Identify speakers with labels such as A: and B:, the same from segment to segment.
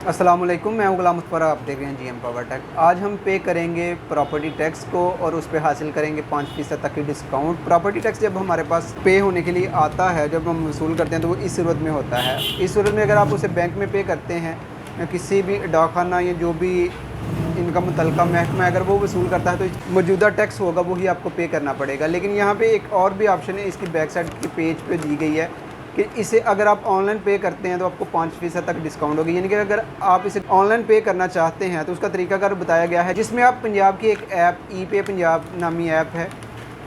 A: अस्सलाम वालेकुम, मैं हूं गुलाम मुस्तफ़ा। आप देख रहे हैं जीएम पावर टेक। आज हम पे करेंगे प्रॉपर्टी टैक्स को और उस पे हासिल करेंगे 5% तक की डिस्काउंट। प्रॉपर्टी टैक्स जब हमारे पास पे होने के लिए आता है, जब हम वसूल करते हैं तो वो इस सूरत में होता है। इस सूरत में अगर आप उसे बैंक में पे करते हैं या किसी भी डाकखाना या जो भी इनका मुतलका महकमा अगर वो वसूल करता है तो मौजूदा टैक्स होगा वही आपको पे करना पड़ेगा। लेकिन यहाँ पे एक और भी ऑप्शन है, इसकी बैक साइड के पेज पे दी गई है कि इसे अगर आप ऑनलाइन पे करते हैं तो आपको 5% तक डिस्काउंट होगी। यानी कि अगर आप इसे ऑनलाइन पे करना चाहते हैं तो उसका तरीकाकार बताया गया है, जिसमें आप पंजाब की एक ऐप ई पे पंजाब नामी ऐप है,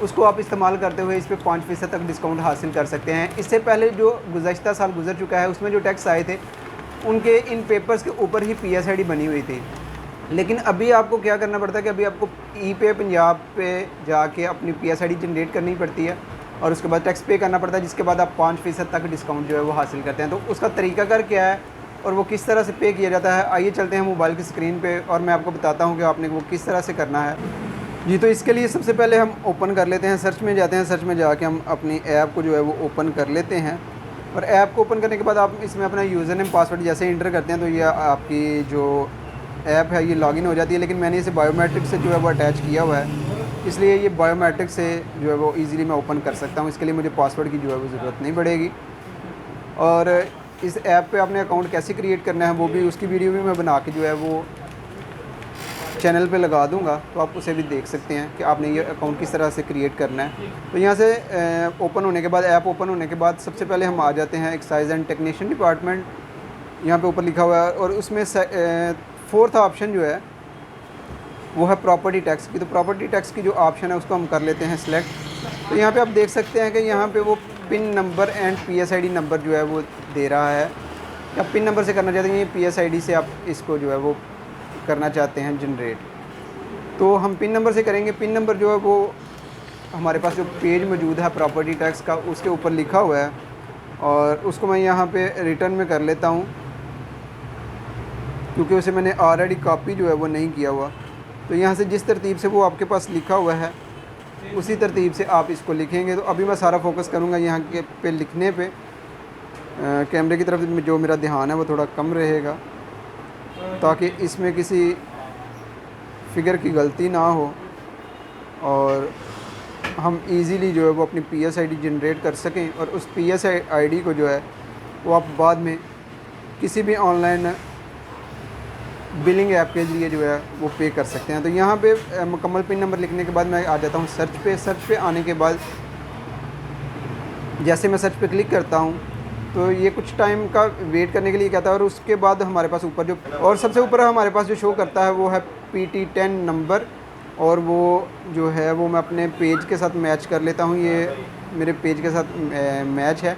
A: उसको आप इस्तेमाल करते हुए इस पर 5% तक डिस्काउंट हासिल कर सकते हैं। इससे पहले जो गुज़श्ता साल गुजर चुका है उसमें जो टैक्स आए थे उनके इन पेपर्स के ऊपर ही PSID बनी हुई थी। लेकिन अभी आपको क्या करना पड़ता है कि अभी आपको ई पे पंजाब पे जाके अपनी PSID जनरेट करनी पड़ती है और उसके बाद टैक्स पे करना पड़ता है, जिसके बाद आप 5% तक डिस्काउंट जो है वो हासिल करते हैं। तो उसका तरीकाकार क्या है और वो किस तरह से पे किया जाता है, आइए चलते हैं मोबाइल की स्क्रीन पे और मैं आपको बताता हूँ कि आपने वो किस तरह से करना है। जी, तो इसके लिए सबसे पहले हम ओपन कर लेते हैं, सर्च में जाते हैं। सर्च में जाके हम अपनी ऐप को जो है वो ओपन कर लेते हैं और ऐप को ओपन करने के बाद आप इसमें अपना यूज़र नेम पासवर्ड जैसे इंटर करते हैं तो ये आपकी जो ऐप है ये लॉगिन हो जाती है। लेकिन मैंने इसे बायोमेट्रिक से जो है वो अटैच किया हुआ है, इसलिए ये बायोमेट्रिक से जो है वो इजीली मैं ओपन कर सकता हूँ। इसके लिए मुझे पासवर्ड की जो है वो ज़रूरत नहीं पड़ेगी। और इस ऐप पे आपने अकाउंट कैसे क्रिएट करना है वो भी उसकी वीडियो भी मैं बना के जो है वो चैनल पे लगा दूंगा, तो आप उसे भी देख सकते हैं कि आपने ये अकाउंट किस तरह से क्रिएट करना है। तो यहाँ से ओपन होने के बाद ऐप ओपन होने के बाद सबसे पहले हम आ जाते हैं एक्साइज एंड टेक्नीशियन डिपार्टमेंट, यहाँ पे ऊपर लिखा हुआ है और उसमें फोर्थ ऑप्शन जो है वो है प्रॉपर्टी टैक्स की। तो प्रॉपर्टी टैक्स की जो ऑप्शन है उसको हम कर लेते हैं सिलेक्ट। तो यहाँ पे आप देख सकते हैं कि यहाँ पे वो pin number and PSID number जो है वो दे रहा है। या पिन नंबर से करना चाहते हैं, PSID से आप इसको जो है वो करना चाहते हैं जनरेट, तो हम पिन नंबर से करेंगे। पिन नंबर जो है वो हमारे पास जो पेज मौजूद है प्रॉपर्टी टैक्स का उसके ऊपर लिखा हुआ है और उसको मैं यहाँ पे रिटर्न में कर लेता हूँ, क्योंकि उसे मैंने ऑलरेडी कॉपी जो है वो नहीं किया हुआ। तो यहाँ से जिस तरतीब से वो आपके पास लिखा हुआ है उसी तरतीब से आप इसको लिखेंगे। तो अभी मैं सारा फोकस करूँगा यहाँ के पे लिखने पे, कैमरे की तरफ जो मेरा ध्यान है वो थोड़ा कम रहेगा ताकि इसमें किसी फिगर की गलती ना हो और हम इजीली जो है वो अपनी PSID जनरेट कर सकें और उस PSID को जो है वो आप बाद में किसी भी ऑनलाइन बिलिंग ऐप के लिए जो है वो पे कर सकते हैं। तो यहाँ पे मुकम्मल पिन नंबर लिखने के बाद मैं आ जाता हूँ सर्च पे। सर्च पे आने के बाद जैसे मैं सर्च पे क्लिक करता हूँ तो ये कुछ टाइम का वेट करने के लिए कहता है और उसके बाद हमारे पास ऊपर जो और सबसे ऊपर हमारे पास जो शो करता है वो है PT10 नंबर, और वो जो है वो मैं अपने पेज के साथ मैच कर लेता हूँ। ये मेरे पेज के साथ मैच है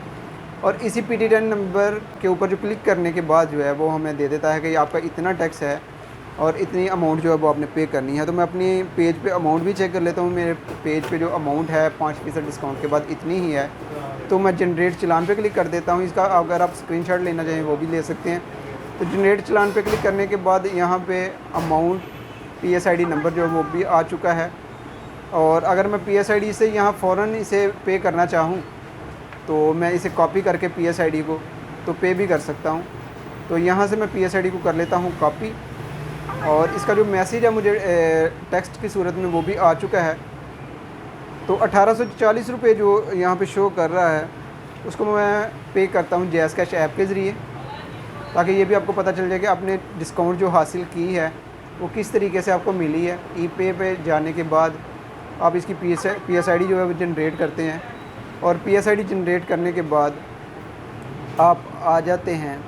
A: और इसी PT10 नंबर के ऊपर जो क्लिक करने के बाद जो है वो हमें दे देता है कि आपका इतना टैक्स है और इतनी अमाउंट जो है वो आपने पे करनी है। तो मैं अपनी पेज पे अमाउंट भी चेक कर लेता हूँ। मेरे पेज पे जो अमाउंट है 5% डिस्काउंट के बाद इतनी ही है, तो मैं जनरेट चलान पे क्लिक कर देता हूँ। इसका अगर आप स्क्रीनशॉट लेना चाहें वो भी ले सकते हैं। तो जनरेट चलान पे क्लिक करने के बाद यहाँ पे अमाउंट PSID नंबर जो है वो भी आ चुका है और अगर मैं PSID से यहाँ फ़ौरन इसे पे करना चाहूँ तो मैं इसे कॉपी करके PSID को तो पे भी कर सकता हूँ। तो यहाँ से मैं PSID को कर लेता हूँ कॉपी और इसका जो मैसेज है मुझे टेक्स्ट की सूरत में वो भी आ चुका है। तो 1840 रुपये जो यहाँ पे शो कर रहा है उसको मैं पे करता हूँ जैज़ कैश ऐप के ज़रिए, ताकि ये भी आपको पता चल जाए कि आपने डिस्काउंट जो हासिल की है वो किस तरीके से आपको मिली है। ई पे जाने के बाद आप इसकी PSID जो है वो जनरेट करते हैं और PSID जनरेट करने के बाद आप आ जाते हैं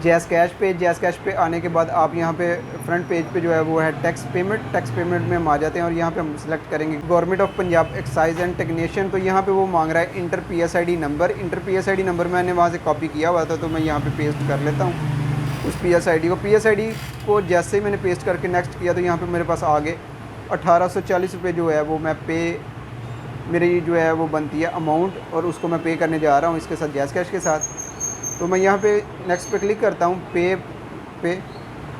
A: जैज़ कैश पे। जैज़ कैश पे आने के बाद आप यहाँ पे फ्रंट पेज पे जो है वो है टैक्स पेमेंट। टैक्स पेमेंट में हम आ जाते हैं और यहाँ पे हम सेलेक्ट करेंगे government of Punjab excise and technician. तो यहाँ पे वो मांग रहा है inter PSID number. Inter PSID number मैंने वहाँ से कॉपी किया हुआ था तो मैं यहाँ पे पेस्ट कर लेता हूँ उस PSID को। जैसे ही मैंने पेस्ट करके नेक्स्ट किया तो यहाँ पर मेरे पास आगे 1840 रुपये जो है वो मैं मेरी जो है वो बनती है अमाउंट और उसको मैं पे करने जा रहा हूँ इसके साथ जैज़ कैश के साथ। तो मैं यहाँ पे नेक्स्ट पे क्लिक करता हूँ पे,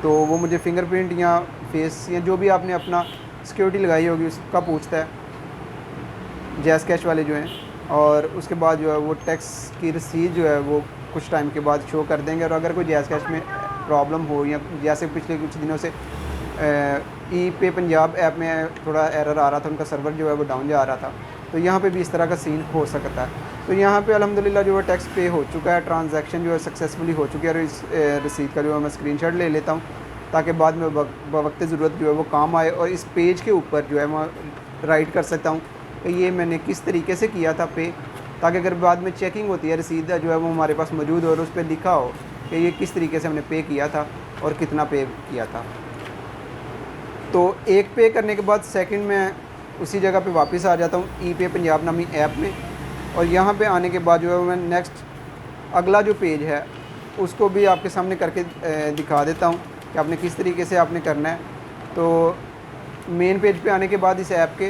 A: तो वो मुझे फिंगरप्रिंट या फेस या जो भी आपने अपना सिक्योरिटी लगाई होगी उसका पूछता है जैज़ कैश वाले जो हैं, और उसके बाद जो है वो टैक्स की रसीद जो है वो कुछ टाइम के बाद शो कर देंगे। और अगर कोई जैज़ कैश में प्रॉब्लम हो, या जैसे पिछले कुछ दिनों से ई पे पंजाब ऐप में थोड़ा एरर आ रहा था, उनका सर्वर जो है वो डाउन जा रहा था, तो यहाँ पे भी इस तरह का सीन हो सकता है। तो यहाँ पे अल्हम्दुलिल्लाह जो है टैक्स पे हो चुका है, ट्रांजैक्शन जो है सक्सेसफुली हो चुकी है। और इस रसीद का जो है मैं स्क्रीनशॉट ले लेता हूँ ताकि बाद में बवक्त ज़रूरत जो है वो काम आए, और इस पेज के ऊपर जो है मैं राइट कर सकता हूँ कि ये मैंने किस तरीके से किया था पे, ताकि अगर बाद में चेकिंग होती है रसीद जो है वो हमारे पास मौजूद हो और उस पर लिखा हो कि ये किस तरीके से हमने पे किया था और कितना पे किया था। तो एक पे करने के बाद सेकंड में उसी जगह पे वापस आ जाता हूँ ई पे पंजाब नामी ऐप में, और यहाँ पे आने के बाद जो है मैं नेक्स्ट अगला जो पेज है उसको भी आपके सामने करके दिखा देता हूँ कि आपने किस तरीके से आपने करना है। तो मेन पेज पे आने के बाद इस ऐप के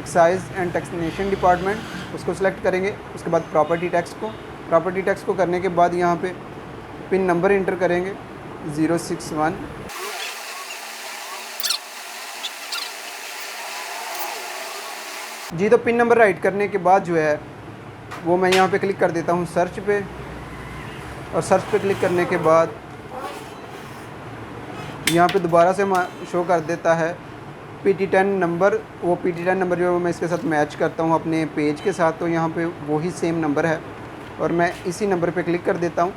A: एक्साइज एंड टैक्सेशन डिपार्टमेंट उसको सिलेक्ट करेंगे, उसके बाद प्रॉपर्टी टैक्स को करने के बाद यहाँ पे पिन नंबर इंटर करेंगे 061। जी, तो पिन नंबर राइट करने के बाद जो है वो मैं यहाँ पे क्लिक कर देता हूँ सर्च पे, और सर्च पे क्लिक करने के बाद यहाँ पे दोबारा से शो कर देता है PT10 नंबर। वो PT10 नंबर जो है मैं इसके साथ मैच करता हूँ अपने पेज के साथ, तो यहाँ पे वही सेम नंबर है और मैं इसी नंबर पे क्लिक कर देता हूँ।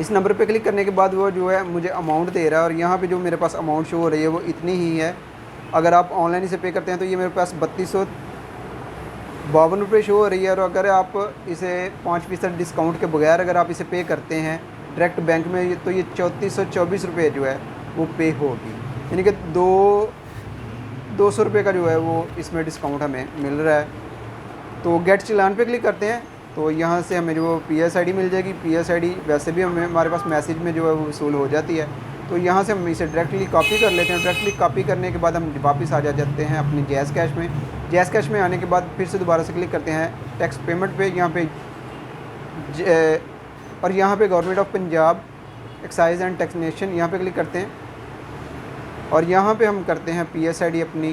A: इस नंबर पे क्लिक करने के बाद वो जो है मुझे अमाउंट दे रहा है, और यहाँ पे जो मेरे पास अमाउंट शो हो रही है वो इतनी ही है। अगर आप ऑनलाइन इसे पे करते हैं तो ये मेरे पास 3252 रुपये शो हो रही है, और अगर आप इसे 5% डिस्काउंट के बगैर अगर आप इसे पे करते हैं डायरेक्ट बैंक में तो ये 3424 रुपये जो है वो पे होगी, यानी कि 200 रुपये का जो है वो इसमें डिस्काउंट हमें मिल रहा है। तो गेट चालान पे क्लिक करते हैं तो यहाँ से हमें जो PSID मिल जाएगी। PSID वैसे भी हमारे पास मैसेज में जो है वो वसूल हो जाती है, तो यहाँ से हम इसे डायरेक्टली कॉपी कर लेते हैं। डायरेक्टली कॉपी करने के बाद हम वापस आ जाते हैं अपनी जैज़ कैश में। जैज़ कैश में आने के बाद फिर से दोबारा से क्लिक करते हैं टैक्स पेमेंट पे, यहाँ पे और यहाँ पे government of Punjab excise and taxation यहाँ पे क्लिक करते हैं, और यहाँ पे हम करते हैं PSID अपनी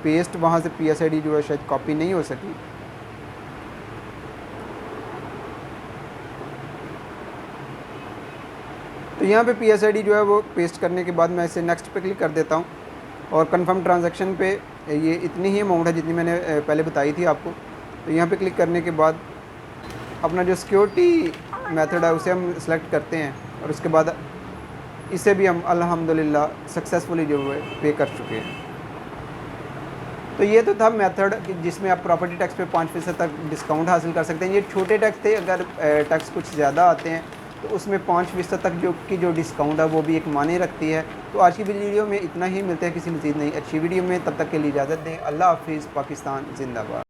A: पेस्ट। वहाँ से PSID जो है शायद कॉपी नहीं हो सकी, तो यहाँ पे PSID जो है वो पेस्ट करने के बाद मैं इसे नेक्स्ट पे क्लिक कर देता हूँ, और कंफर्म ट्रांजैक्शन पे ये इतनी ही अमाउंट है जितनी मैंने पहले बताई थी आपको। तो यहाँ पे क्लिक करने के बाद अपना जो सिक्योरिटी मेथड है उसे हम सेलेक्ट करते हैं, और उसके बाद इसे भी हम अल्हम्दुलिल्लाह सक्सेसफुली जो है पे कर चुके हैं। तो ये तो था मेथड जिसमें आप प्रॉपर्टी टैक्स पे 5% तक डिस्काउंट हासिल कर सकते हैं। ये छोटे टैक्स थे, अगर टैक्स कुछ ज़्यादा आते हैं तो उसमें 5% तक जो डिस्काउंट है वो भी एक मायने रखती है। तो आज की वीडियो में इतना ही, मिलते हैं किसी मज़ीद नई अच्छी वीडियो में, तब तक के लिए इजाज़त दें। अल्लाह हाफिज़। पाकिस्तान जिंदाबाद।